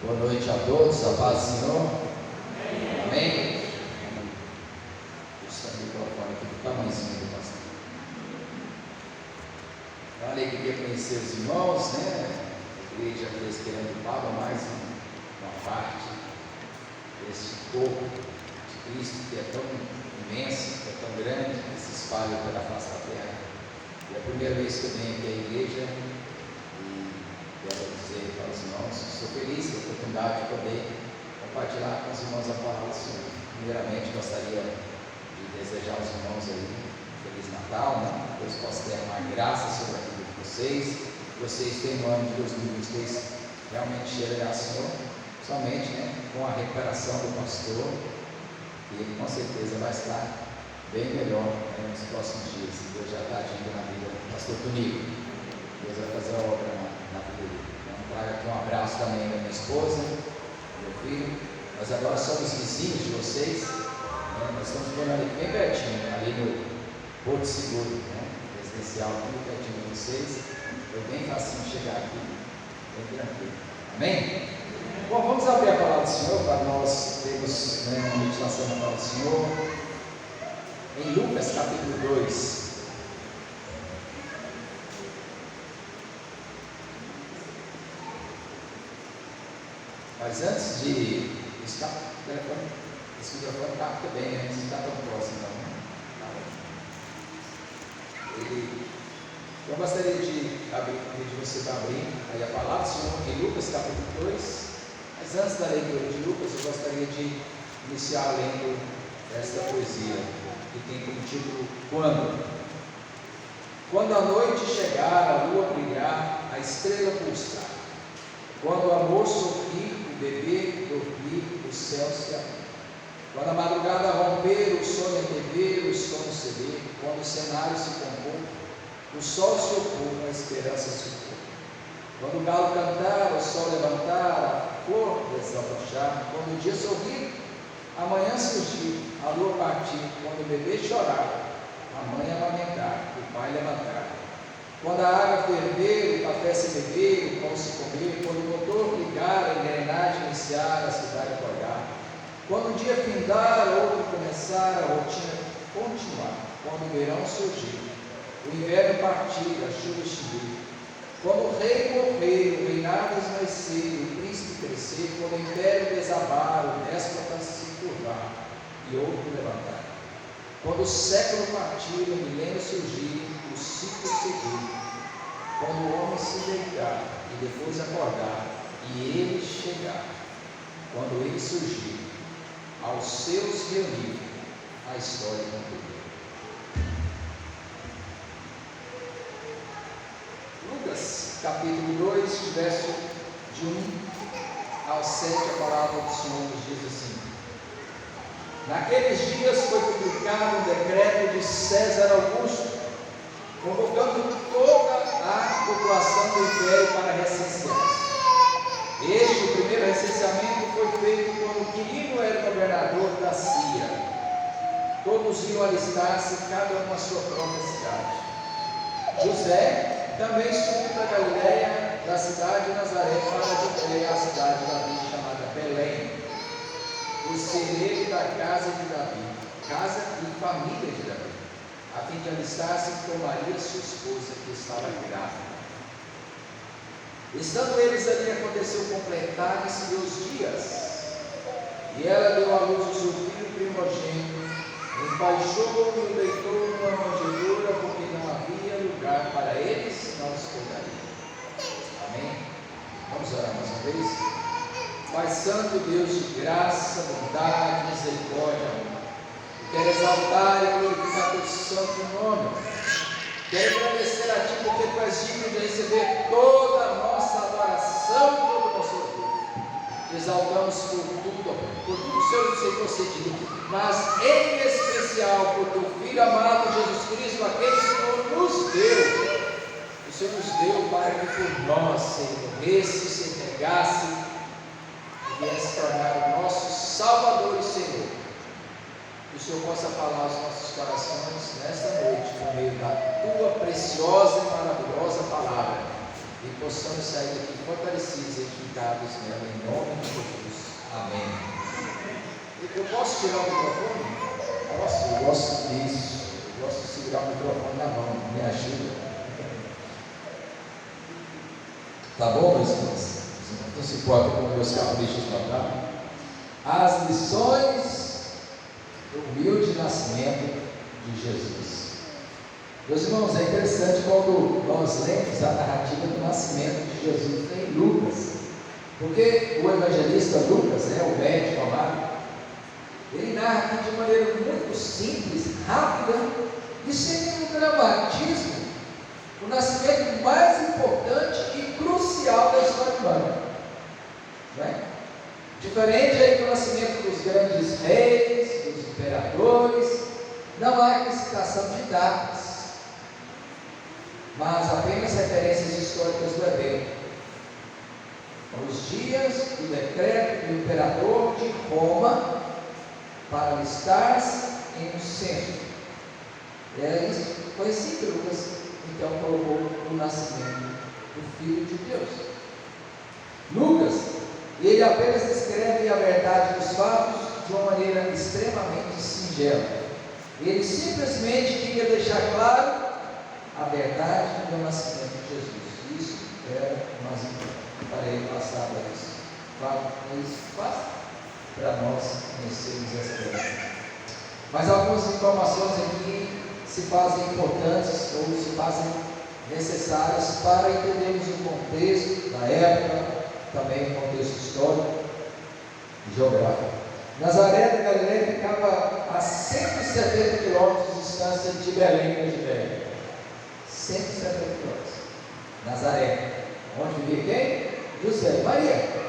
Boa noite a todos, a paz do Senhor. Amém? Deixa o microfone aqui do tamanhozinho do pastor. É uma alegria conhecer os irmãos, né? A igreja presbiteriana do Papa, mais uma parte desse corpo de Cristo que é tão imenso, que é tão grande, que se espalha pela face da terra. É a primeira vez que eu venho aqui à igreja e quero dizer para os irmãos que estou feliz com a oportunidade de poder compartilhar com os irmãos a palavra do Senhor. Primeiramente, gostaria de desejar aos irmãos aí um Feliz Natal, né? Deus possa derramar graça sobre a vida de vocês. Vocês têm um ano de 2023 realmente cheio de Senhor, somente, né, com a recuperação do pastor, e ele com certeza vai estar bem melhor, né, nos próximos dias. Deus já está agindo na vida do pastor Tonico. Deus vai fazer a obra na vida dele. Então, trago aqui um abraço também da minha esposa, do meu filho. Nós agora somos vizinhos de vocês, né? Nós estamos morando ali bem pertinho, ali no Porto Seguro, né? Residencial, bem pertinho de vocês. Foi bem fácil chegar aqui, bem tranquilo. Amém? Bom, vamos abrir a palavra do Senhor para nós termos, né, uma meditação na palavra do Senhor. Em Lucas capítulo 2. Mas antes de estar, esse microfone capta bem, né? Não está tão próximo, não. Eu gostaria de pedir você para abrir aí a palavra do Senhor em Lucas capítulo 2. Mas antes da leitura de Lucas, eu gostaria de iniciar lendo esta poesia, que tem como título Quando a noite chegar, a lua brilhar, a estrela pulsar, quando o amor sorrir, o bebê dormir, o céu se abrir, quando a madrugada romper, o sonho antever, o sono ceder, quando o cenário se compor, o sol se opor, a esperança se opor, quando o galo cantar, o sol levantar, a flor desabrochar, quando o dia sorrir, a manhã surgir, a lua partir, quando o bebê chorar, a mãe amamentar, o pai levantar, quando a água ferver, o café se beber, o pão se comer, quando o motor ligar, a engrenagem iniciar, a cidade acordar, quando o dia findar, outro começar, a rotina continuar, quando o verão surgir, o inverno partir, a chuva extinguir, quando o rei morrer, o reinado esmaecer, o príncipe crescer, quando o império desabar, o déspota se curvar e outro levantar, quando o século partir, o milênio surgir, o ciclo seguir, quando o homem se deitar e depois acordar e ele chegar, quando ele surgir, aos seus reunir, a história concluir. Lucas, capítulo 2, verso de 1 ao 7, a palavra do Senhor nos diz assim: Naqueles dias foi publicado um decreto de César Augusto, convocando toda a população do império para recensear. O primeiro recenseamento foi feito quando Quirino era governador da Síria. Todos iam alistar-se, cada um na sua própria cidade. José também subiu da Galiléia, da cidade de Nazaré, para a Judeia, a cidade de Davi, chamada Belém, o cereiro da casa de Davi, casa e família de Davi, a fim de alistar-se com Maria, sua esposa, que estava grávida. Estando eles ali, aconteceu completarem-se os dias, e ela deu à luz o seu filho primogênito, enfaixou e o deitou numa manjedoura, porque não havia lugar para ele, senão hospedaria. Amém? Vamos orar mais uma vez? Pai Santo, Deus de graça, bondade, misericórdia, amor, quero exaltar e glorificar teu santo nome. Quero agradecer a Ti, porque Tu és digno de receber toda a nossa adoração e todo o nosso orgulho. Te exaltamos por tudo que o Senhor nos tem concedido, mas em especial por Teu Filho amado Jesus Cristo, aquele que o Senhor nos deu. O Senhor nos deu para que por nós se morresse, se entregasse, e viesse se tornar o nosso Salvador e Senhor. Que o Senhor possa falar aos nossos corações nesta noite, por meio da Tua preciosa e maravilhosa palavra, e possamos sair daqui fortalecidos, edificados nela, em nome de Jesus. Amém. Eu posso tirar o microfone? Eu gosto disso. Eu gosto de segurar o microfone na mão. Me ajuda. Tá bom, meus irmãos? Não se importa com meus caprichos para cá. As lições do humilde nascimento de Jesus. Meus irmãos, é interessante quando nós lemos a narrativa do nascimento de Jesus em Lucas, porque o evangelista Lucas, o médico amado, ele narra aqui de maneira muito simples, rápida e sem nenhum dramatismo, o nascimento mais importante e crucial da história humana. Não é? Diferente aí do nascimento dos grandes reis, dos imperadores, não há citação de datas, mas apenas referências históricas do evento. Os dias do decreto do imperador de Roma para alistar-se em um centro. Isso foi assim que Lucas então colocou o nascimento do Filho de Deus. Lucas, ele apenas descreve a verdade dos fatos de uma maneira extremamente singela. Ele simplesmente queria deixar claro a verdade do nascimento de Jesus. Isso era o mais importante para ele passar por isso. Isso basta para nós conhecermos essa verdade. Mas algumas informações aqui se fazem importantes ou se fazem necessárias para entendermos o contexto da época, também o contexto histórico e geográfico. Nazaré da Galileia ficava a 170 quilômetros de distância de Belém, na Judéia. 170 quilômetros. Nazaré, onde vivia quem? José e Maria.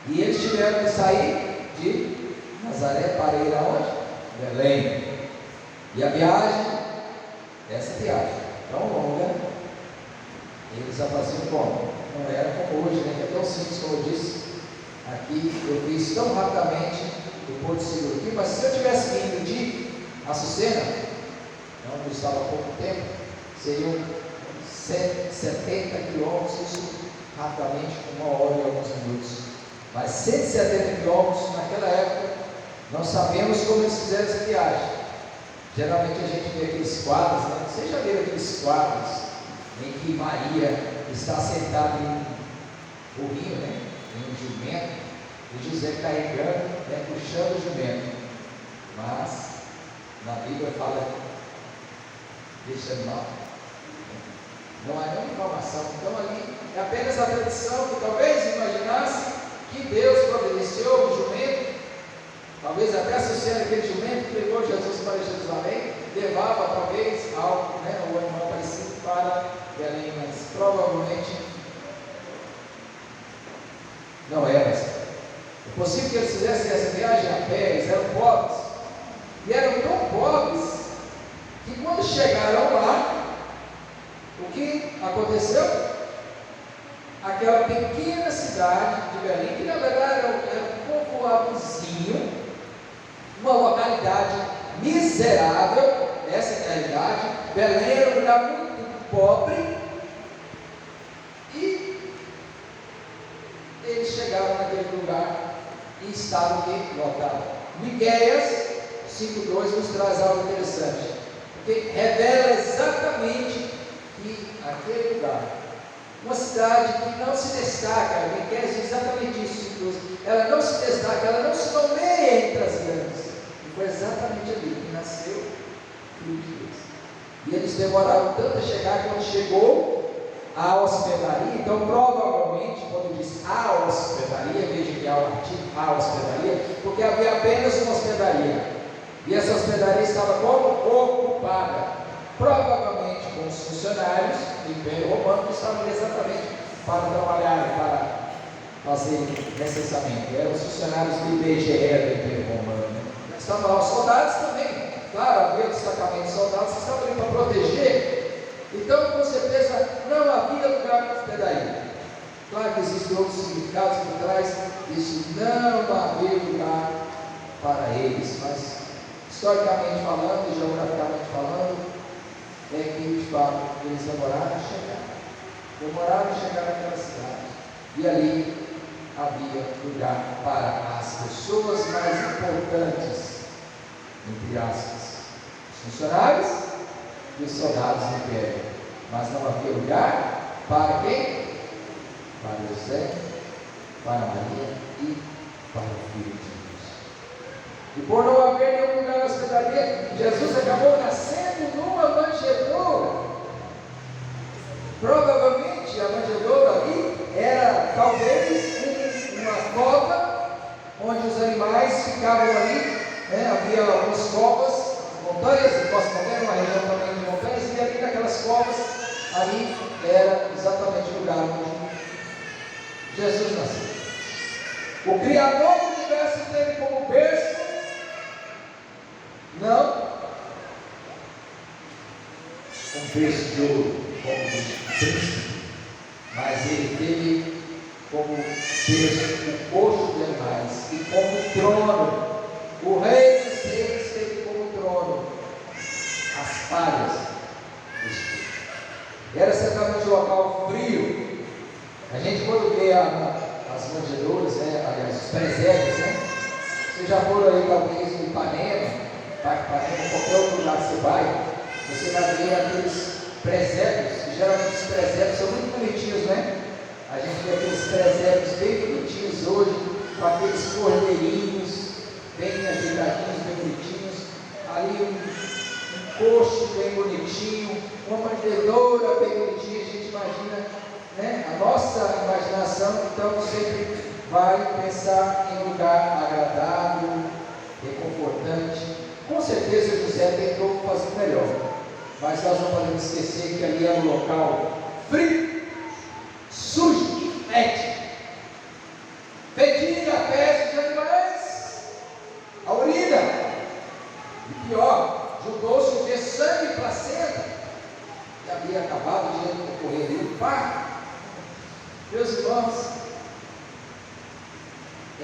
E eles tiveram que sair de Nazaré para ir aonde? Belém. E a viagem, essa viagem tão longa, eles a faziam como? Não era como hoje, né? Que é tão simples como eu disse. Aqui eu fiz tão rapidamente o Porto Seguro aqui, mas se eu tivesse vindo de Açucena, onde eu estava há pouco tempo, seriam 170 quilômetros, isso rapidamente, 1 hora e alguns minutos. Mas 170 quilômetros naquela época, não sabemos como eles fizeram essa viagem. Geralmente a gente vê aqueles quadros, né? Vocês já viram aqueles quadros em que Maria está sentada em um burrinho, né? Em um jumento, e José carregando, né? Puxando o jumento. Mas na Bíblia fala desse animal. Não há nenhuma informação. Então ali é apenas a tradição que talvez imaginasse que Deus providenciou o jumento, talvez até associando aquele jumento que levou Jesus para Jerusalém, levava talvez algo, o animal parecido para Belém, mas provavelmente não era assim. É possível que eles fizessem essa viagem a pé, eles eram pobres, e eram tão pobres que quando chegaram lá, o que aconteceu? Aquela pequena cidade de Belém, que na verdade era um povoadozinho, uma localidade miserável, essa é a realidade. Belém era um lugar muito pobre, e eles chegaram naquele lugar e estavam lotados. Miqueias 5:2 nos traz algo interessante, porque revela exatamente que aquele lugar, uma cidade que não se destaca, Miqueias diz exatamente isso, ela não se destaca, ela não se nomeia entre as grandes, e foi exatamente ali que nasceu o Filho de Deus. E eles demoraram tanto a chegar, quando chegou a hospedaria, então provavelmente, quando diz a hospedaria, veja que há o artigo a hospedaria, porque havia apenas uma hospedaria, e essa hospedaria estava como? Ocupada, provavelmente com os funcionários do Império Romano, que estavam exatamente para trabalhar, para fazer recenseamento. Eram os funcionários do IBGE do Império Romano, né? Estavam lá os soldados também, claro, havia destacamento de soldados que estavam ali para proteger. Então, com certeza, não havia lugar para hospedaria. Claro que existem outros significados por trás disso, não havia lugar para eles, mas historicamente falando e geograficamente falando, é que de fato eles demoraram a chegar e ali havia lugar para as pessoas mais importantes, entre aspas, os funcionários e os soldados do império, mas não havia lugar para quem? Para José, para Maria e para o Filho de Deus. E por não haver nenhum lugar na hospedaria, Jesus acabou nascendo numa manjedoura. Provavelmente a manjedoura ali era talvez uma cova onde os animais ficavam ali, havia algumas covas, montanhas, posso ver uma região também de montanhas, e ali naquelas covas, ali era exatamente o lugar onde Jesus nasceu. O Criador do universo teve como berço, não um berço de ouro, como de príncipe, mas ele teve como berço o coxo de animais, e como trono, o Rei dos Reis teve como trono as palhas do Espírito. Era certamente um local frio. A gente, quando vê as manjedouras, aliás, os presépios, vocês já foram aí talvez no Ipanema, qualquer outro lugar que você vai ver aqueles presépios, e geralmente os presépios são muito bonitinhos, A gente vê aqueles presépios bem bonitinhos hoje, com aqueles cordeirinhos, bem ajeitadinhos, bem bonitinhos, ali um coxo bem bonitinho, uma manjedoura bem bonitinha. A gente imagina, a nossa imaginação então sempre vai pensar em lugar agradável, reconfortante. Com certeza José tentou fazer melhor, mas nós não podemos esquecer que ali era um local frio, sujo e fétido, fedia a fezes de animais, a urina, e pior, julgou-se de sangue e placenta, que havia acabado de ocorrer ali no parto. Meus irmãos,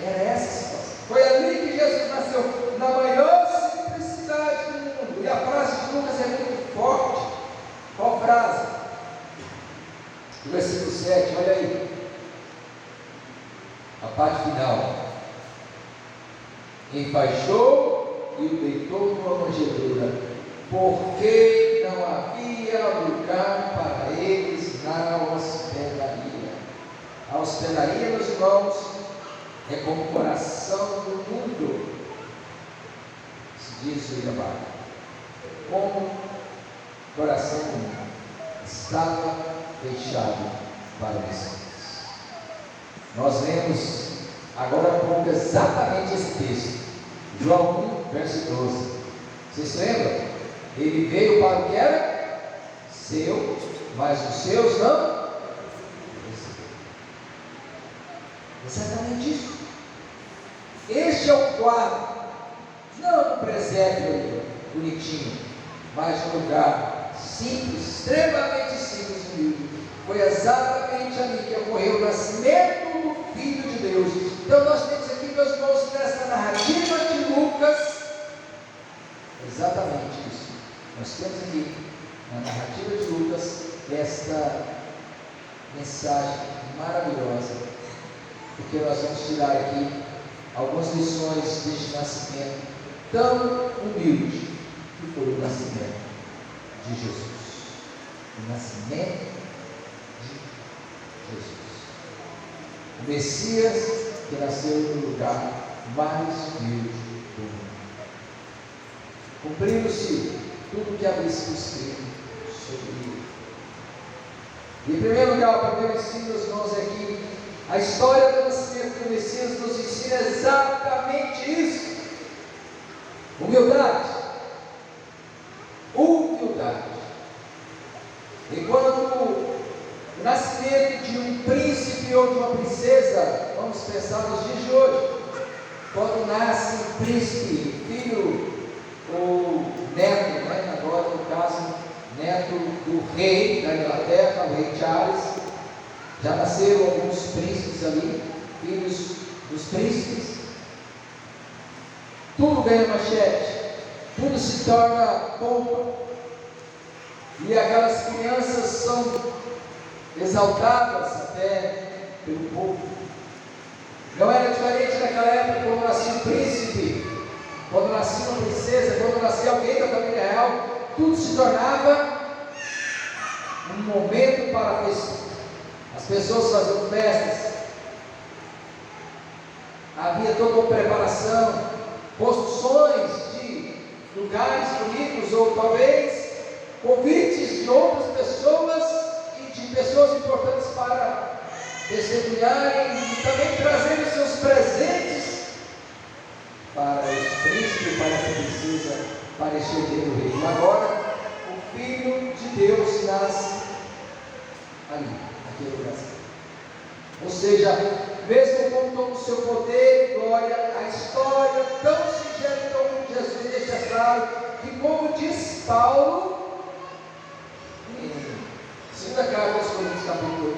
era essa a situação. Foi ali que Jesus nasceu, na maior simplicidade do mundo. E a frase de Lucas é muito forte. Qual frase? Do versículo 7, olha aí. A parte final. Enfaixou e o deitou numa manjedoura, porque não havia lugar para eles na hospedaria. A hospedaria, meus irmãos, é como o coração do mundo, se diz o Iabá, como o coração do mundo estava fechado para missões. Nós lemos agora há pouco exatamente esse texto, João 1, verso 12. Vocês se lembram? Ele veio para o que era seu, mas os seus não. Exatamente isso. Este é o quadro, não um presépio bonitinho, mas um lugar simples, extremamente simples e humilde. Foi exatamente ali que ocorreu o nascimento do Filho de Deus. Então nós temos aqui, meus irmãos, nessa narrativa de Lucas, exatamente isso. Nós temos aqui, na narrativa de Lucas, esta mensagem maravilhosa, porque nós vamos tirar aqui algumas lições deste nascimento tão humilde, que foi o nascimento de Jesus. O nascimento de Jesus. O Messias que nasceu no lugar mais humilde do mundo. Cumprindo-se tudo o que havia sido escrito sobre ele. E, em primeiro lugar, o primeiro ensino dos irmãos é que a história do nascimento do Messias nos ensina exatamente isso. Humildade. Humildade. Enquanto o nascimento de um príncipe ou de uma princesa, vamos pensar nos dias de hoje, quando nasce um príncipe, filho ou neto, agora no caso, neto do rei da Inglaterra, o rei Charles, já nasceram alguns príncipes ali, filhos dos príncipes, tudo ganha manchete, tudo se torna pompa, e aquelas crianças são exaltadas até pelo povo. Não era diferente naquela época, quando nascia um príncipe, quando nascia uma princesa, quando nascia alguém da família real, tudo se tornava um momento para a festa. As pessoas faziam festas, havia toda uma preparação, construções de lugares bonitos, ou talvez convites de outras pessoas e de pessoas importantes para testemunharem e também trazerem seus presentes para esse príncipe, para essa princesa, para este herdeiro rei. E agora o Filho de Deus nasce ali, naquele lugar. Ou seja, mesmo com todo o seu poder e glória, a história tão singela e tão de Jesus deixa claro que, como diz Paulo em 2 carta aos Coríntios, capítulo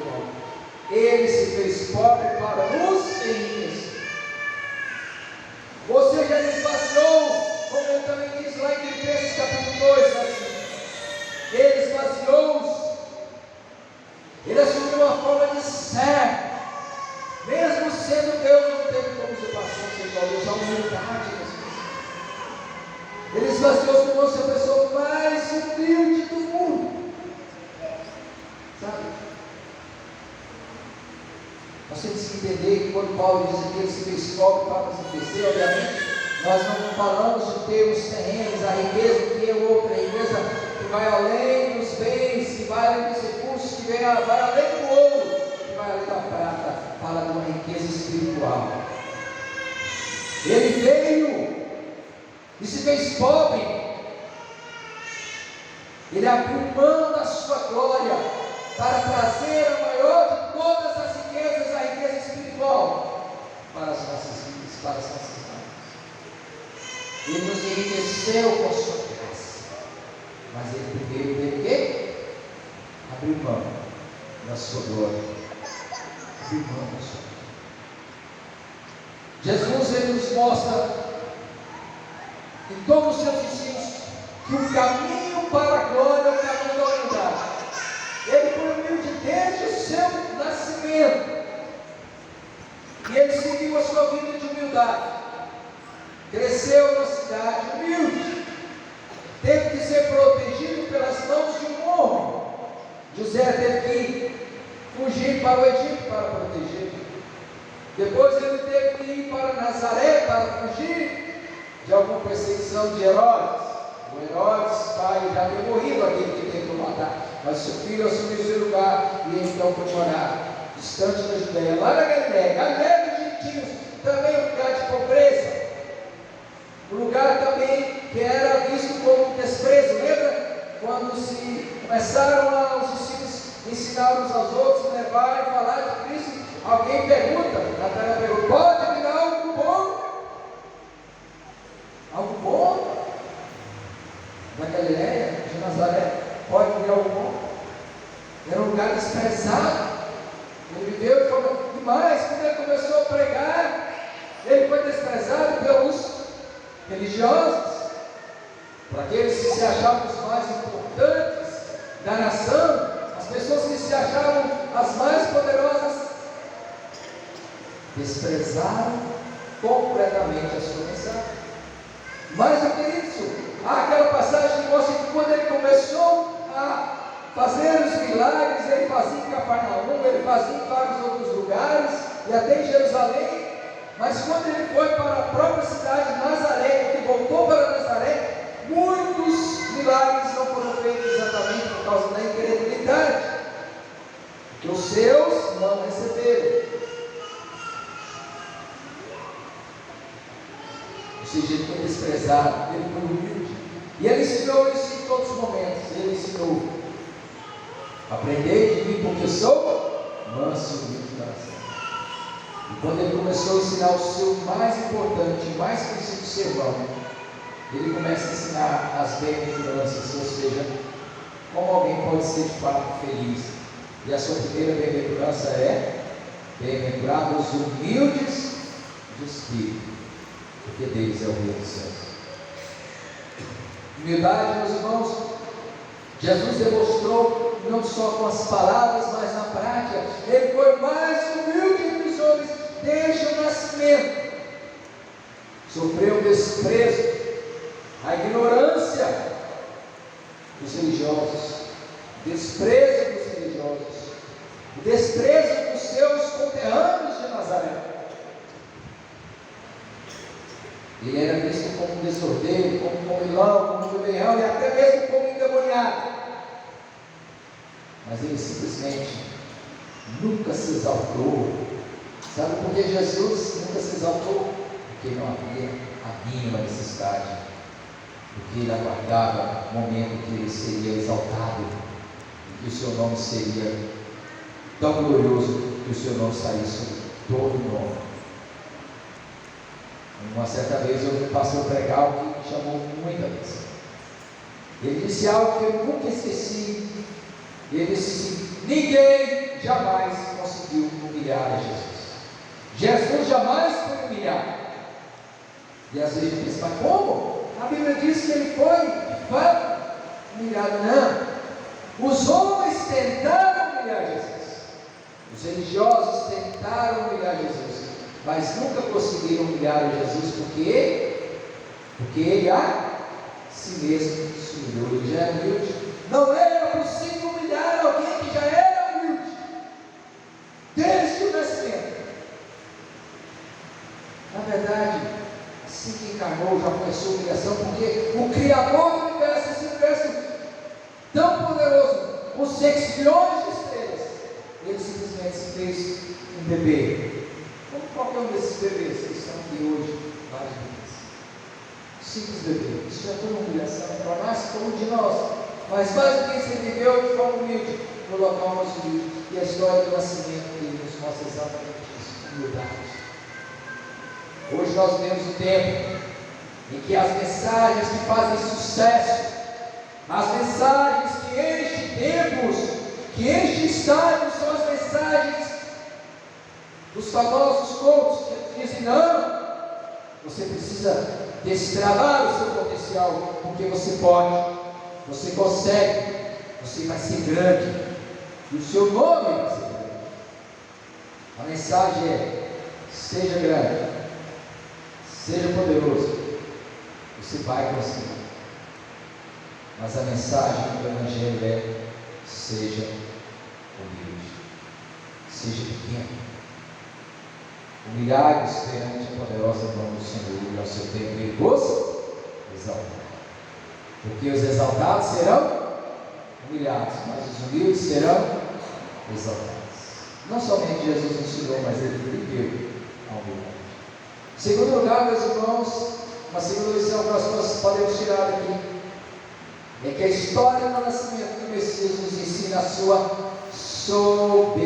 8, ele se fez pobre para nos enriquecer. Ou seja, ele esvaziou, como ele também diz lá em Filipenses capítulo 2, assim, ele esvaziou-se, ele assumiu uma forma de servo, mesmo sendo Deus, não teve como usurpação sexual, Deus, a humildade das pessoas. Ele esvaziou-se, tornou-se a pessoa mais humilde do mundo, sabe? Nós temos que entender que quando Paulo diz que ele se fez pobre para nos enriquecer, obviamente, nós não falamos de termos terrenos, a riqueza que é outra, a riqueza que vai além dos bens, que vai além dos recursos, que vai além do ouro, que vai além da prata, fala de uma riqueza espiritual. Ele veio e se fez pobre, ele abriu mão da sua glória para trazer a maior de todas as riquezas, a riqueza espiritual, para as nossas vidas, para as nossas almas. Ele nos enriqueceu com a sua graça, mas ele primeiro teve que abrir mão da sua glória, abrir mão da sua glória. Jesus, ele nos mostra em todos os seus ensinos que o caminho para a glória é o caminho da humildade. Ele foi humilde desde o seu nascimento, e ele seguiu a sua vida de humildade, cresceu na cidade humilde, teve que ser protegido pelas mãos de um homem. José teve que fugir para o Egito para proteger. Depois ele teve que ir para Nazaré para fugir de alguma perseguição de Herodes. O Herodes, pai, já havia morrido, aquele que tentou matar, mas seu filho assumiu seu lugar e então foi morar distante da Judéia, lá na Galiléia, Galiléia dos gentios, também um lugar de pobreza, um lugar também que era visto como desprezo. Lembra quando se começaram lá os discípulos ensinar uns aos outros, levar e falar de Cristo? Alguém pergunta, Natanael pergunta: pode virar algo bom? Algo bom? Na Galiléia, de Nazaré, pode vir algo bom? Era um lugar desprezado. Ele viveu e falou demais. Quando ele começou a pregar, ele foi desprezado pelos religiosos, para aqueles que se achavam os mais importantes da nação, as pessoas que se achavam as mais poderosas, desprezaram completamente a sua mensagem. Mais do que isso, há aquela passagem que mostra que quando ele começou a fazer os milagres, ele fazia em Cafarnaum, ele fazia em vários outros lugares, e até em Jerusalém, mas quando ele foi para a própria cidade de Nazaré, quando ele voltou para Nazaré, muitos milagres não foram feitos exatamente por causa da incredulidade, que os seus não receberam. Ou seja, ele foi desprezado, ele foi humilde, e ele ensinou isso em todos os momentos. Ele ensinou: aprendei de mim, porque sou manso e humilde de coração. E quando ele começou a ensinar o seu mais importante, mais conhecido sermão, ele começa a ensinar as bem-aventuranças, ou seja, como alguém pode ser de fato feliz. E a sua primeira bem-aventurança é: bem-aventurados os humildes de espírito, porque deles é o reino dos céus. Humildade, meus irmãos, Jesus demonstrou não só com as palavras, mas na prática. Ele foi mais humilde sofreu o desprezo, a ignorância dos religiosos, o desprezo dos religiosos, o desprezo dos seus conterrâneos de Nazaré. Ele era visto como um desordeiro, como um comilão, como um beberrão e até mesmo como um endemoniado. Mas ele simplesmente nunca se exaltou. Sabe por que Jesus nunca se exaltou? Porque não havia a mínima necessidade. Porque ele aguardava o momento que ele seria exaltado e que o seu nome seria tão glorioso que o seu nome saísse sobre todo o nome. Uma certa vez eu vi um pastor pregar algo que me chamou muita atenção. Ele disse algo que eu nunca esqueci. Ele disse assim: ninguém jamais conseguiu humilhar a Jesus. Jesus jamais foi humilhado. E às vezes eu penso, mas como? A Bíblia diz que ele foi humilhado. Não. Os homens tentaram humilhar Jesus. Os religiosos tentaram humilhar Jesus, mas nunca conseguiram humilhar Jesus, porque ele a si mesmo se humilhou. Ele já é humilde. Não era possível humilhar alguém que já era humilde desde o nascimento. Na verdade, assim que encarnou, já começou a humilhação, porque o Criador do universo, esse universo tão poderoso, com 6 bilhões de estrelas, ele simplesmente se fez um bebê, como qualquer um desses bebês que estão aqui hoje, vários bebês, simples bebê. Isso já foi uma humilhação para nós, como de nós, mas mais do que isso, ele viveu de forma humilde, no local mais humilde, e a história do nascimento dele nos mostra exatamente isso, humildade. Hoje nós vivemos um tempo em que as mensagens que fazem sucesso, as mensagens que enchem templos, que enchem estádios, são as mensagens dos famosos coaches que dizem: não, você precisa destravar o seu potencial, porque você pode, você consegue, você vai ser grande, e o seu nome vai ser grande. A mensagem é: seja grande, seja poderoso, você vai conseguir. Mas a mensagem do Evangelho é: seja humilde, seja pequeno. Humilhai-vos perante a poderosa mão do Senhor, e ao seu tempo ele vos exaltará. Porque os exaltados serão humilhados, mas os humildes serão exaltados. Não somente Jesus ensinou, mas ele viveu a humildade. Em segundo lugar, meus irmãos, uma segunda lição que nós podemos tirar daqui é que a história do nascimento do Messias nos ensina a sua soberania.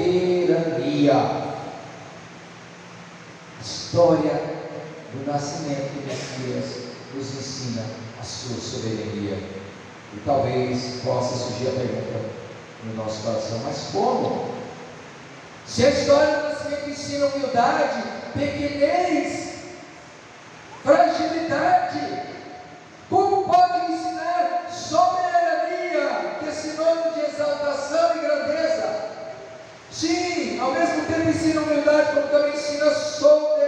A história do nascimento do Messias nos ensina a sua soberania. E talvez possa surgir a pergunta no nosso coração: mas como? Se a história do nascimento ensina humildade, pequenez, fragilidade, como pode ensinar soberania, que é sinônimo de exaltação e grandeza? Sim, ao mesmo tempo ensina humildade, como também ensina soberania.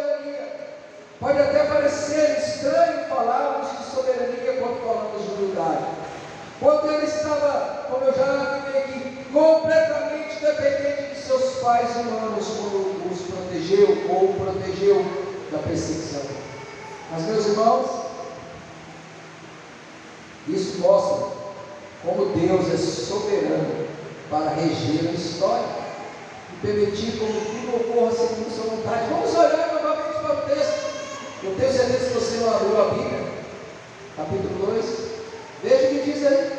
Pode até parecer estranho falarmos de soberania quando falamos de humildade. Quando ele estava, como eu já afirmei aqui, completamente dependente de seus pais humanos, quando os protegeu ou protegeu da perseguição. Mas, meus irmãos, isso mostra como Deus é soberano para reger a história e permitir como tudo ocorra segundo sua vontade. Vamos olhar novamente para o texto. Eu tenho certeza que você não abriu a Bíblia, capítulo 2. Veja o que diz aí: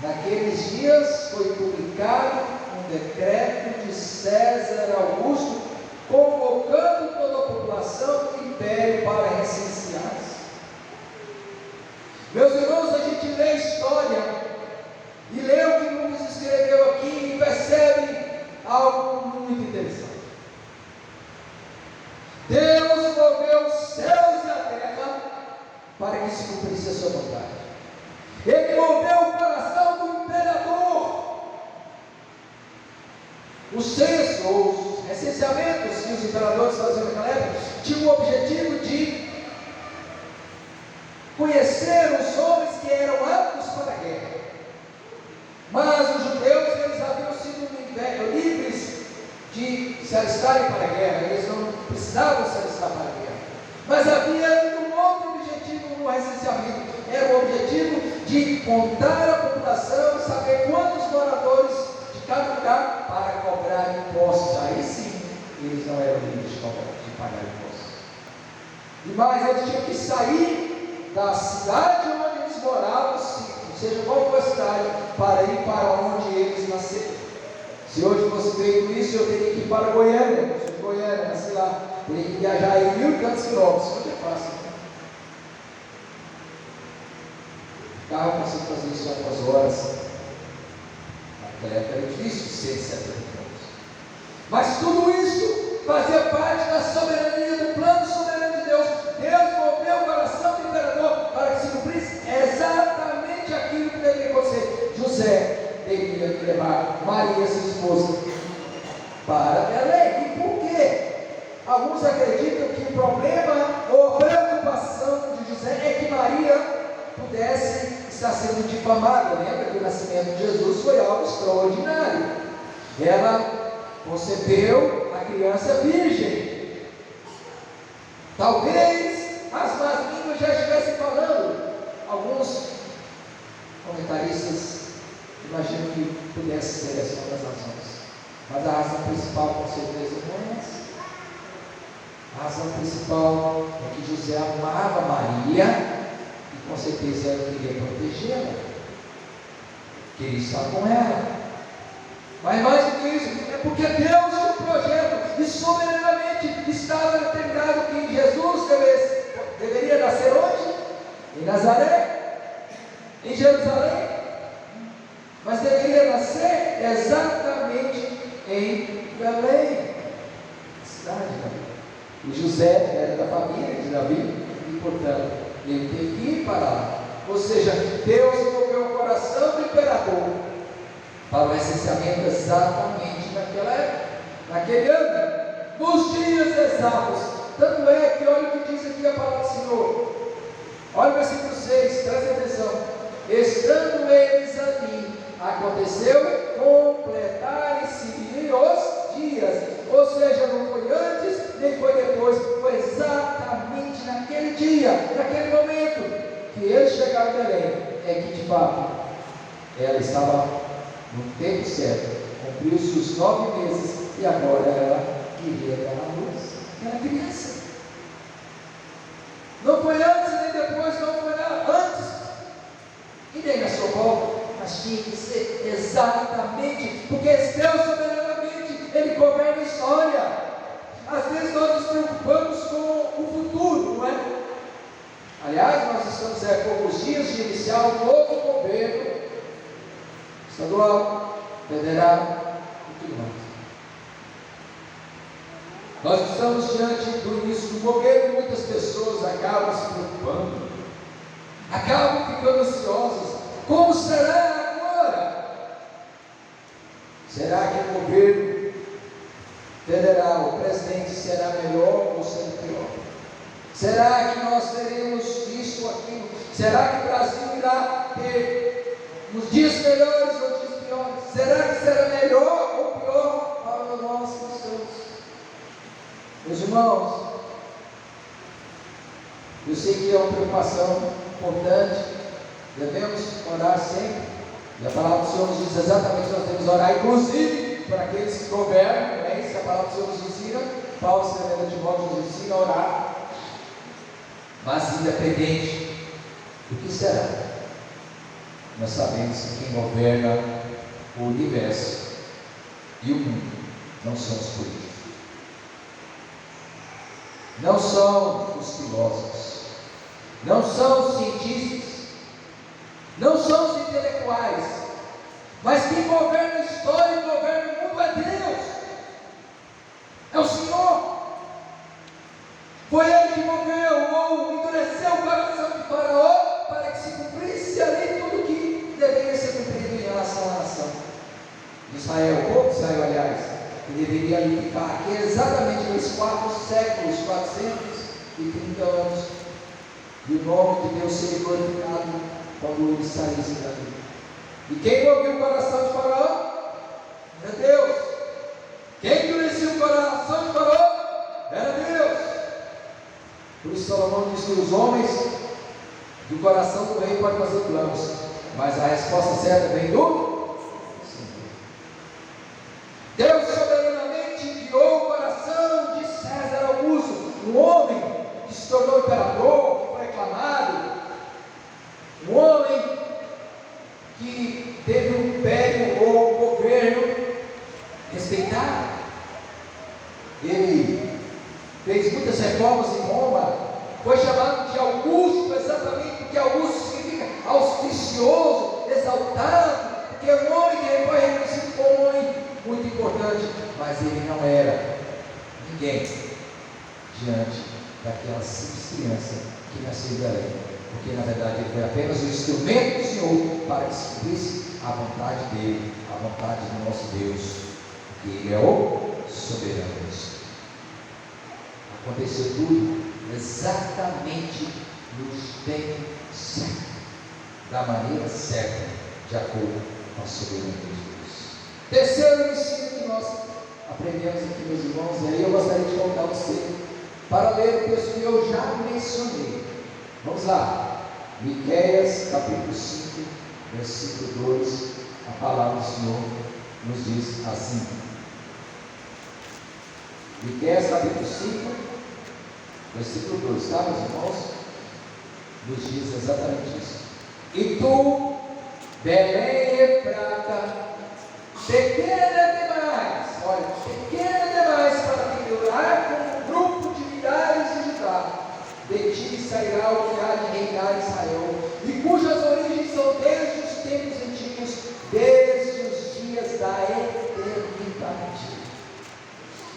naqueles dias foi publicado um decreto de César Augusto, convocando toda a população do império para recensear-se. Meus irmãos, a gente lê a história e lê o que Lucas escreveu aqui e percebe algo muito interessante. Deus moveu os céus e a terra para que se cumprisse a sua vontade. Ele moveu o coração do imperador. O censo, ou os recenseamentos que os imperadores faziam naquela época, tinham o objetivo de conheceram os homens que eram aptos para a guerra. Mas os judeus, eles haviam sido livres de se alistarem para a guerra, eles não precisavam se alistar para a guerra. Mas havia ainda um outro objetivo no recenseamento, era o objetivo de contar a população e saber quantos moradores de cada lugar para cobrar impostos. Aí sim, eles não eram livres de pagar impostos. E mais, eles tinham que sair da cidade onde eles moravam, seja qual for a cidade, para ir para onde eles nasceram. Se hoje fosse feito isso, eu teria que ir para Goiânia, eu sou de Goiânia, nasci lá, teria que viajar aí 1.000 e tantos quilômetros, hoje é fácil. O carro eu consigo fazer isso em algumas horas. Naquela época era difícil, 170 quilômetros. Mas tudo isso fazia parte da soberania, do plano soberano de Deus. Deus moveu o coração do imperador para que se cumprisse exatamente aquilo que deveria acontecer. José deveria levar Maria, sua esposa, para Belém. E por quê? Alguns acreditam que o problema ou a preocupação de José é que Maria pudesse estar sendo difamada. Lembra que o nascimento de Jesus foi algo extraordinário. Ela concebeu a criança virgem. Talvez as más línguas já estivessem falando. Alguns comentaristas imaginam que pudesse ser essa uma das razões. Mas a razão principal, com certeza, não é essa. A razão principal é que José amava Maria e com certeza ele queria protegê-la, queria estar com ela. Mas mais do que isso, é porque Deus tinha um projeto e soberanamente estava determinado que Jesus deveria nascer onde? Em Nazaré, em Jerusalém, mas deveria nascer exatamente em Belém, a cidade de Davi. E José era da família de Davi e, portanto, ele teve que ir para lá. Ou seja, Deus moveu o coração do imperador para o recenseamento exatamente naquela época, naquele ano, nos dias exatos. Tanto é que olha o que diz aqui a palavra do Senhor. Olha o versículo 6, presta atenção. Estando eles ali, aconteceu completarem-se os dias. Ou seja, não foi antes, nem foi depois, foi exatamente naquele dia, naquele momento, que eles chegaram em Belém, é que de fato, ela estava no tempo certo, cumpriu-se os 9 meses, e agora ela queria dar a luz, era criança. Não foi antes, nem depois, não foi antes, e nem na sua volta, mas tinha que ser exatamente, porque esse Deus soberanamente, Ele governa a história. Às vezes nós nos preocupamos com o futuro, não é? Aliás, nós estamos há poucos dias de iniciar um novo governo estadual, federal e tudo mais. Nós estamos diante do início do governo e muitas pessoas acabam se preocupando, acabam ficando ansiosas. Como será agora? Será que o governo federal, o presidente, será melhor ou será pior? Será que nós teremos isso ou aquilo? Será que o Brasil irá ter uns dias melhores ou dias piores? Será que será melhor ou pior para nós cristãos? Meus irmãos, eu sei que é uma preocupação importante, devemos orar sempre, e a palavra do Senhor nos diz exatamente que nós devemos orar, inclusive para aqueles que governam, é isso que a palavra do Senhor nos ensina. Paulo, escrevendo a Timóteo, nos ensina a orar, mas independente do que será, nós sabemos que quem governa o universo e o mundo não são os políticos, não são os filósofos, não são os cientistas, não são os intelectuais, mas quem governa a história e governa o mundo é Deus, é o Senhor. Foi Ele que moveu ou endureceu o coração de Faraó para que se cumprisse ali tudo que deveria ser cumprido em relação à nação de Israel, o povo de Israel, aliás, que deveria ali ficar aqui exatamente nos 4 séculos, 430 anos, e o nome de Deus seria glorificado quando ele saísse dali. E quem movia o coração de Faraó? Era Deus. Quem endurecia o coração de Faraó? Era Deus. Por isso Salomão diz que os homens do coração do rei podem fazer planos, mas a resposta certa vem do Senhor. Deus soberanamente guiou o coração de César Augusto, um homem que se tornou imperador, que foi aclamado, um homem que teve um império ou um governo respeitado. Ele fez muitas reformas em Roma, foi chamado de Augusto exatamente porque Augusto significa auspicioso, exaltado, porque é um homem que foi reconhecido como um homem muito importante, mas ele não era ninguém diante daquela simples criança que nasceu em Belém, porque na verdade ele foi apenas um instrumento do Senhor para que se cumprisse a vontade dele, a vontade do nosso Deus, porque ele é o soberano. Aconteceu tudo exatamente no tempo certo, da maneira certa, de acordo com a soberania de Deus. Terceiro ensino que nós aprendemos aqui, meus irmãos, e aí eu gostaria de convidar você para ler o texto que eu já mencionei. Vamos lá, Miqueias capítulo 5, versículo 2, a palavra do Senhor nos diz assim. Miqueias capítulo 5, versículo 2, tá, meus irmãos? Nos diz exatamente isso. E tu, Belém Efrata, pequena demais, olha, pequena demais para figurar com um grupo de milhares de Judá, de ti sairá o que há de reinar Israel, e cujas origens são desde os tempos antigos, desde os dias da eternidade.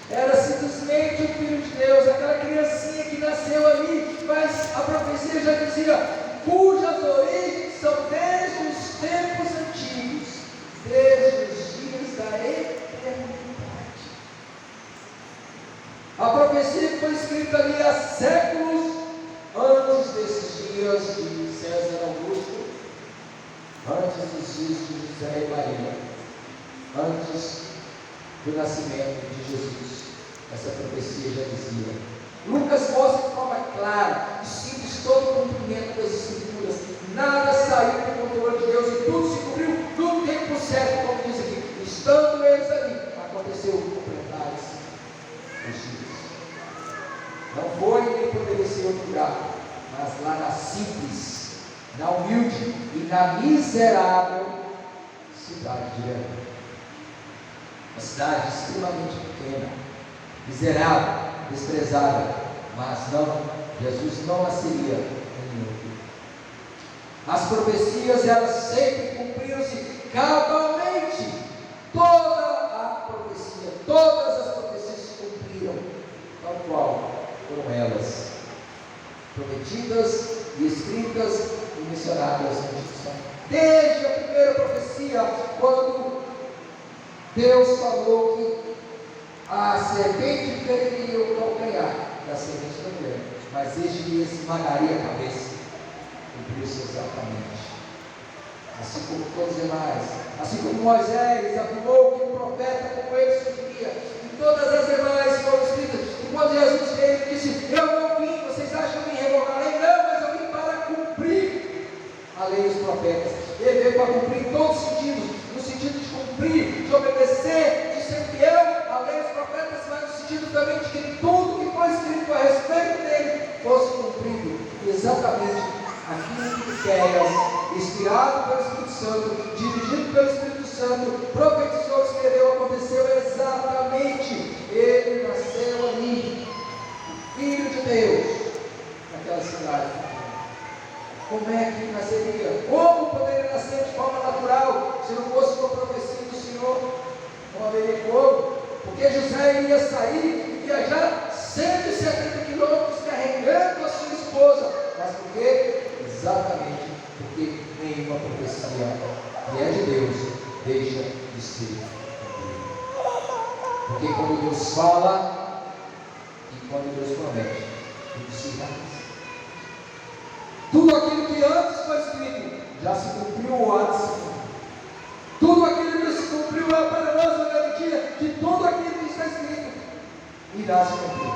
Era simplesmente o Filho de Deus, aquela criancinha que nasceu ali, mas a profecia já dizia, cujas origens são desde os tempos antigos, desde os dias da eternidade. A profecia que foi escrita ali há séculos antes desses dias de César Augusto, antes dos dias de José e Maria, antes do nascimento de Jesus. Essa profecia já dizia. Lucas mostra de forma clara e simples todo o cumprimento das Escrituras. Nada saiu do controle de Deus e tudo se cumpriu no tempo certo, como diz aqui. Estando eles ali, aconteceu completar-se os dias. Não foi nem poderia ser outro lugar, mas lá na simples, na humilde e na miserável cidade de Belém. Uma cidade extremamente pequena, miserável, desprezada, mas não, Jesus não nasceria em outro. As profecias, elas sempre cumpriram-se cabalmente. Toda a profecia, todas as profecias se cumpriram, tal qual foram elas prometidas e escritas e mencionadas na Antiga. Desde a primeira profecia, quando Deus falou que a serpente feriria o calcanhar da semente da mulher, mas este lhe esmagaria a cabeça. Cumpriu-se exatamente. Assim como todos os demais, assim como Moisés afirmou que um profeta como ele surgiria, e todas as demais foram escritas. E quando Jesus veio, ele disse: eu não vim, vocês acham que eu vim revogar a lei? Não, mas eu vim para cumprir a lei dos profetas. Ele veio para cumprir em todos os sentidos, no sentido de cumprir, de obedecer, de ser fiel à lei dos profetas, mas no sentido também de que tudo que foi escrito a respeito dele fosse cumprido. Exatamente aquilo que Miqueias, inspirado pelo Espírito Santo, dirigido pelo Espírito Santo, profetizou, escreveu, aconteceu exatamente. Ele nasceu ali, o Filho de Deus, naquela cidade. Como é que nasceria? Como poderia nascer de forma natural, se não fosse uma profecia do Senhor? Não haveria como, porque José iria sair e viajar 170 quilômetros carregando a sua esposa. Mas por quê? Exatamente porque nenhuma profecia que é de Deus deixa de ser cumprida. Porque quando Deus fala e quando Deus promete, tudo se realiza. Tudo aquilo que antes foi escrito, já se cumpriu o ápice. Tudo aquilo que se cumpriu é para nós a garantia que tudo aquilo que está escrito irá se cumprir.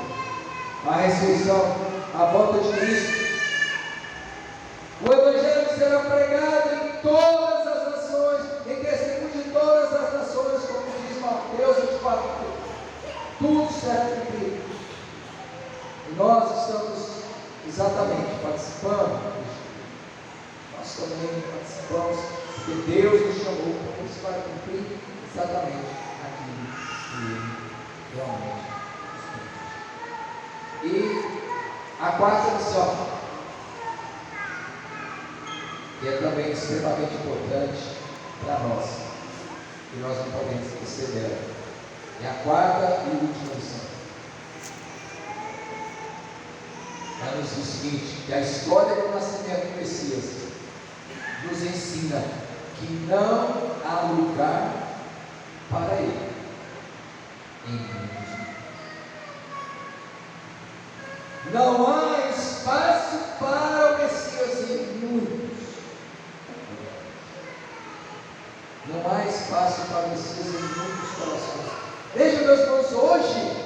A ressurreição, a volta de Cristo. O Evangelho será pregado em todas as nações, em testemunho de todas as nações, como diz Mateus 24. Tudo será cumprido. E nós estamos exatamente participando. Nós também participamos, porque Deus nos chamou para cumprir exatamente aquilo que Ele realmente nos permite. E a quarta lição, que é também extremamente importante para nós, e nós não podemos esquecer dela, é a quarta e última lição. Ela nos diz o seguinte: que a história do nascimento do Messias nos ensina que não há lugar para ele em muitos. Não há espaço para o Messias em muitos. Não há espaço para o Messias em muitos corações. Veja, meus irmãos, hoje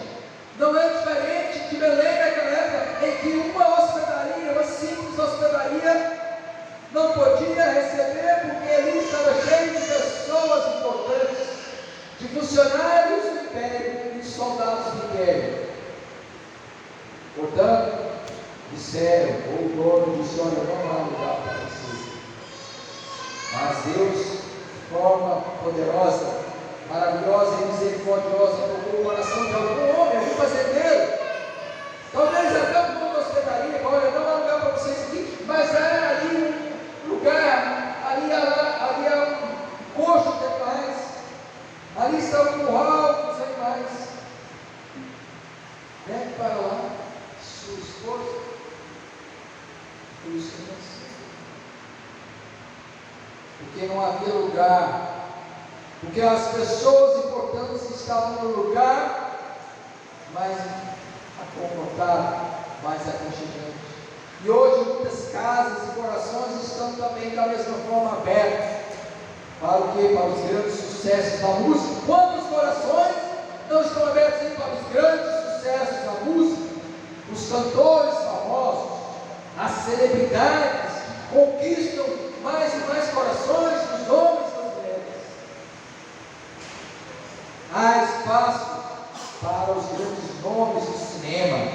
não é diferente de Belém naquela época, em que uma hospedaria, uma simples hospedaria, não podia receber, porque ali estava cheio de pessoas importantes, de funcionários do império e de soldados do império. Portanto, disseram, ou o dono disse: olha, não há lugar para vocês. Mas Deus, de forma poderosa, maravilhosa e misericordiosa, tocou o coração de algum homem, algum fazendeiro. Talvez até um dono da hospedaria: olha, não há lugar para vocês aqui, mas há ali um lugar, ali há um coxo de animais, ali está um curral dos animais. Leve para lá sua esposa e os filhos, porque não havia lugar, porque as pessoas importantes estavam no lugar mais confortável, mais aconchegante. E hoje muitas casas e corações estão também da mesma forma abertos para o quê? Para os grandes sucessos da música. Quantos corações não estão abertos para os grandes sucessos da música? Os cantores famosos, as celebridades que conquistam mais e mais corações dos homens e das mulheres. Há espaço para os grandes nomes do cinema,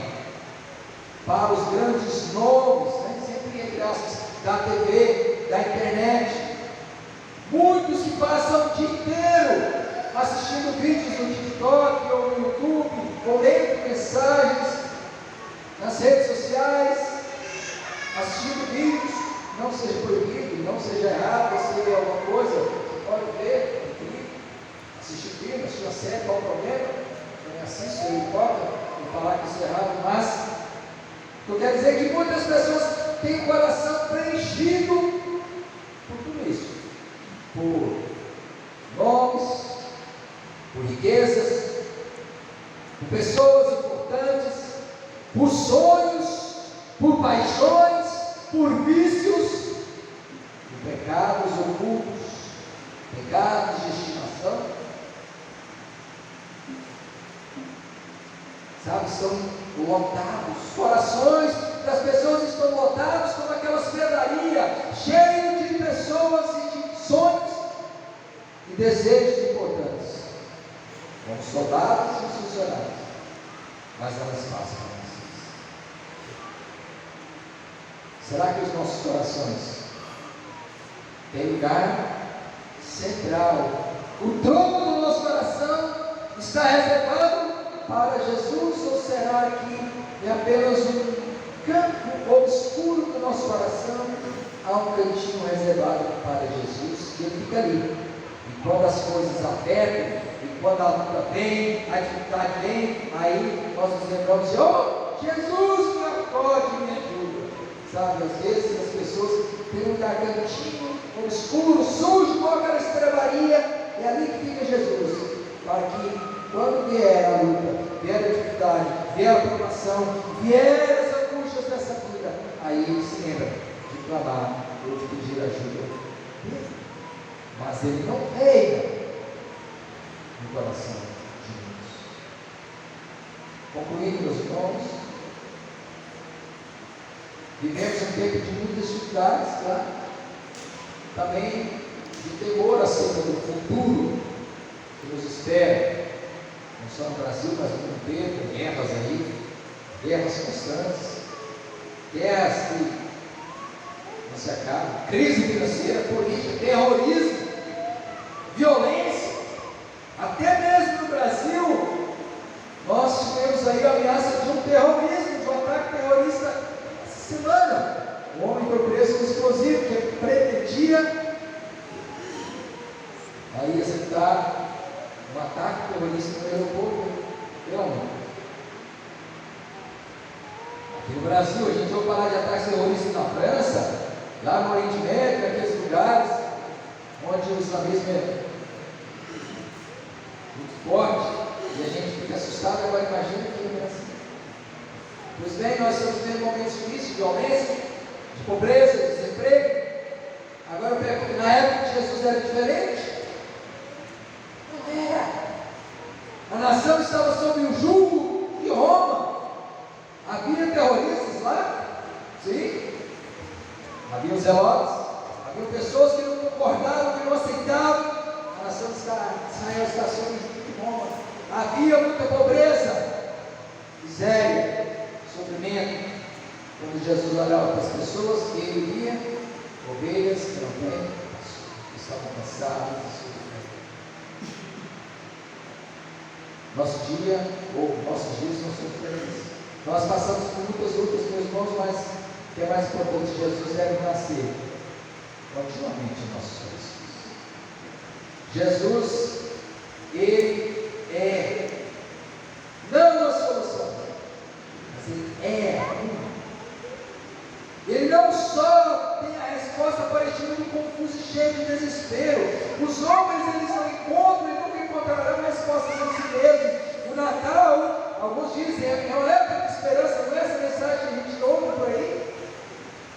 para os grandes nomes, sempre entre aspas, da TV, da internet. Muitos que passam o dia inteiro assistindo vídeos no TikTok ou no YouTube, ou lendo mensagens nas redes sociais, assistindo vídeos. Não seja proibido, não seja errado, você alguma coisa, você pode ver, assistir filme, assistir uma série, qual o problema? Também assisto, eu importa, vou falar que isso é errado, mas eu quero dizer que muitas pessoas têm o coração preenchido por tudo isso, por nomes, por riquezas, por pessoas importantes, por sonhos, por paixões, por vícios, por pecados ocultos, pecados de estimação. Sabe, estão lotados, os corações das pessoas estão lotados como aquela hospedaria, cheio de pessoas e de sonhos e desejos importantes, como soldados e funcionários, mas não há espaço para vocês. Será que os nossos corações têm lugar central? O trono do nosso coração está reservado para Jesus, ou será que é apenas um campo obscuro do nosso coração? Há um cantinho reservado para Jesus e ele fica ali. E quando as coisas apertam, e quando a luta vem, a dificuldade vem, aí nós nos lembramos de: oh, Jesus me acorde e me ajuda. Sabe, às vezes as pessoas têm um cantinho obscuro, sujo, como aquela estrebaria, e ali que fica Jesus, para que quando vier a luta, vier a dificuldade, vier a provação, vier as angústias dessa vida, aí ele se lembra: clamar ou de pedir ajuda, mas ele não reina no coração de muitos. Concluindo, meus irmãos, vivemos um tempo de muitas dificuldades, claro, também de temor acerca do futuro que nos espera, não só no Brasil, mas no mundo inteiro, guerras aí, guerras constantes, guerras que não se acabam, crise financeira, política, terrorismo, violência, até mesmo no Brasil, nós tivemos aí a ameaça de um terrorismo, de um ataque terrorista essa semana. Um homem foi preso com explosivo que pretendia aí executar um ataque terrorista no aeroporto pela mão. Aqui no Brasil, a gente ouve falar de ataques terroristas na França, lá no Oriente Médio, naqueles lugares onde o islamismo é muito forte, e a gente fica assustado. Agora imagina aqui no Brasil. Pois bem, nós estamos tendo momentos difíceis de violência, de pobreza, de desemprego. Agora eu pergunto, na época de Jesus era diferente? Não era. A nação estava sob o jugo de Roma. Havia terroristas lá? Sim. Havia os zelotes, havia pessoas que não concordavam, que não aceitavam. A nação de Israel está sob o jugo de Roma. Havia muita pobreza, miséria, sofrimento. Quando Jesus olhava para as pessoas, ele via ovelhas que não têm, que estavam cansadas de sofrer. Nosso dia, ou nossos dias não são diferentes. Nós passamos por muitas lutas, meus irmãos, mas o que é mais importante, Jesus deve nascer continuamente em nossos corações. Jesus, ele é não a solução, mas ele é a única. Ele não só tem a resposta para este mundo confuso e cheio de desespero. Os homens, eles não encontram e nunca encontrarão respostas em si mesmos. O Natal, alguns dizem, é uma época de esperança. Não é essa mensagem que a gente ouve por aí?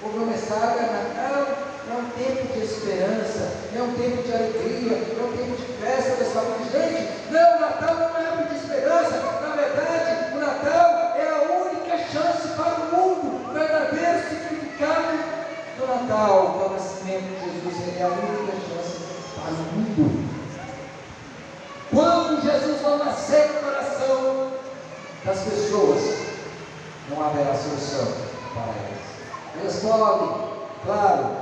Ouve uma mensagem: Natal é um tempo de esperança, é um tempo de alegria, é um tempo de festa da saúde. Gente, não, o Natal não é uma época de esperança. Na verdade, o Natal é a única chance para o mundo. O verdadeiro significado do Natal, que é o nascimento de Jesus, ele é a única chance para o mundo. Quando Jesus não nascer no coração das pessoas, não haverá solução para elas. Elas podem, claro,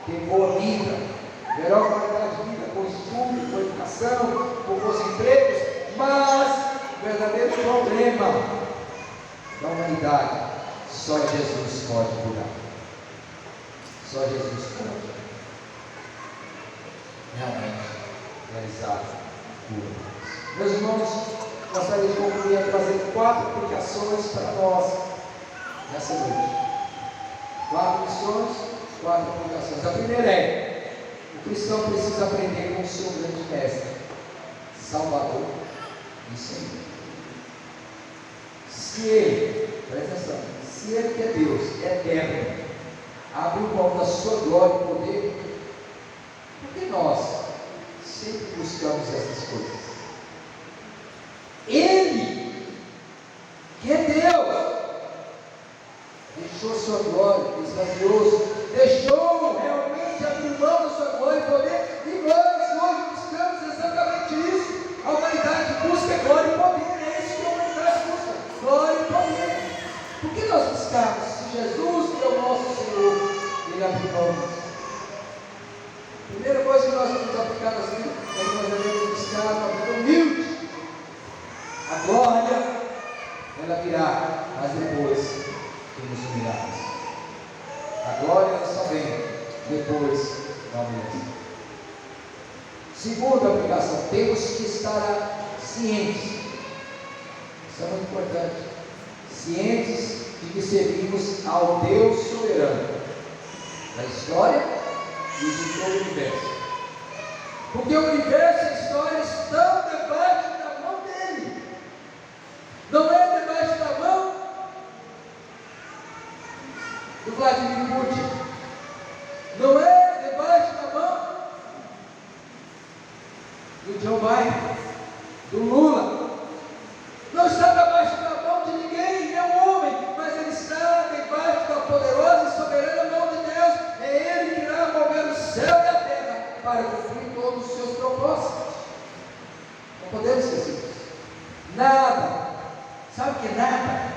ter boa vida, melhor qualidade de vida, com estudo, com educação, com bons empregos, mas o verdadeiro problema da humanidade, só Jesus pode curar. Só Jesus pode realmente realizar a cura. Meus irmãos, gostaria de concluir trazendo 4 aplicações para nós nessa noite. 4 lições, 4 aplicações. A primeira é: o cristão precisa aprender com o seu grande mestre, Salvador e Senhor. Se ele, presta atenção, se ele que é Deus, é eterno, abre mão da sua glória e poder, por que nós sempre buscamos essas coisas? Ele, que é Deus, deixou sua glória, esvaziou-se, deixou realmente abrir mão da sua glória e poder, e nós hoje buscamos exatamente isso. A humanidade busca glória e poder, é isso que a humanidade busca, glória e poder. Por que nós buscamos? Se Jesus, que é o nosso Senhor, ele abriu mão disso. Primeira coisa que nós vamos aplicar na vida, é que nós devemos buscar uma vida humilde. A glória, ela virá, mas depois que nos humilharmos. A glória só vem depois da humilhação. Segunda aplicação, temos que estar cientes, isso é muito importante, cientes de que servimos ao Deus soberano da história e de todo o universo. Porque o universo e a história estão debaixo da mão dele. Não é debaixo da mão do Vladimir Putin. Joe Biden, do Lula. Não está debaixo da mão de ninguém, nenhum homem, mas ele está debaixo da poderosa e soberana mão de Deus. É Ele que irá mover o céu e a terra para cumprir todos os seus propósitos. Não podemos esquecer isso. Nada, sabe o que é nada?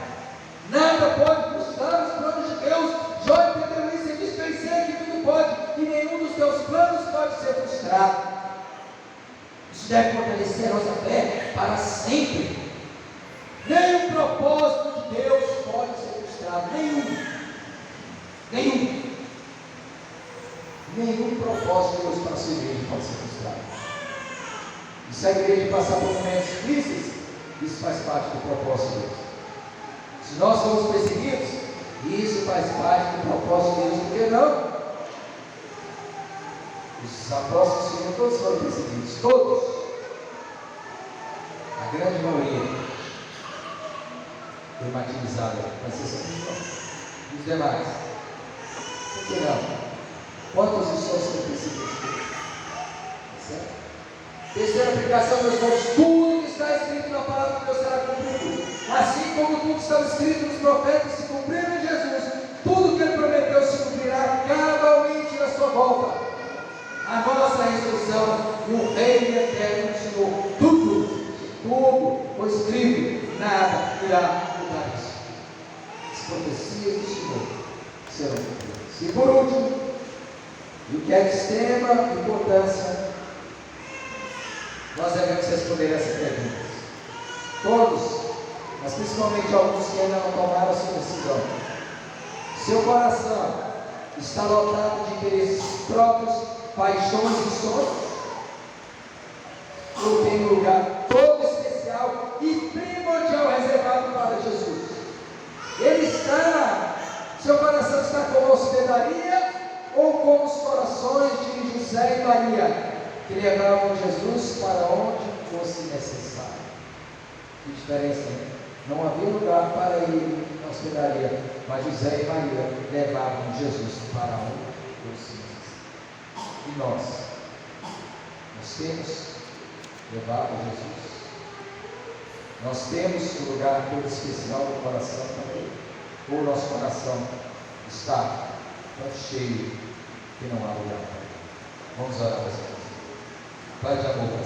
Nada pode frustrar os planos de Deus. Jó entendeu isso e disse: eu sei que tudo pode, e nenhum dos teus planos pode ser frustrado. Isso deve fortalecer a nossa fé para sempre. Nenhum propósito de Deus pode ser frustrado. Nenhum propósito de Deus para a sua igreja pode ser frustrado. E se a igreja passar por momentos difíceis, isso faz parte do propósito de Deus. Se nós somos perseguidos, isso faz parte do propósito de Deus. Por que não? Os apóstolos do Senhor todos foram perseguidos, todos. A grande maioria foi martirizada, mas os demais. Por que não? Quantos de nós foram perseguidos? Certo? Terceira aplicação, meus irmãos: tudo que está escrito na palavra de Deus será cumprido. Assim como tudo que estava escrito nos profetas se cumpriram em Jesus, tudo que ele prometeu se cumprirá cabalmente na sua volta. A nossa ressurreição e o reino eterno do Senhor, tudo foi escrito, nada irá mudar isso. As profecias do Senhor serão cumpridas. E por último, e o que é de extrema importância, nós devemos responder essas perguntas. Todos, mas principalmente alguns que ainda não tomaram a sua decisão. Seu coração está lotado de interesses próprios, paixões e sonhos? Ou tem um lugar todo especial e primordial reservado para Jesus? Seu coração está com a hospedaria ou com os corações de José e Maria, que levavam Jesus para onde fosse necessário? Que diferença, né? Não havia lugar para ele na hospedaria, mas José e Maria levavam Jesus para onde fosse necessário. E nós temos levado Jesus? Nós temos um lugar todo especial no coração também? Ou o nosso coração está tão cheio que não há lugar para ele? Vamos orar para isso. Pai de amor,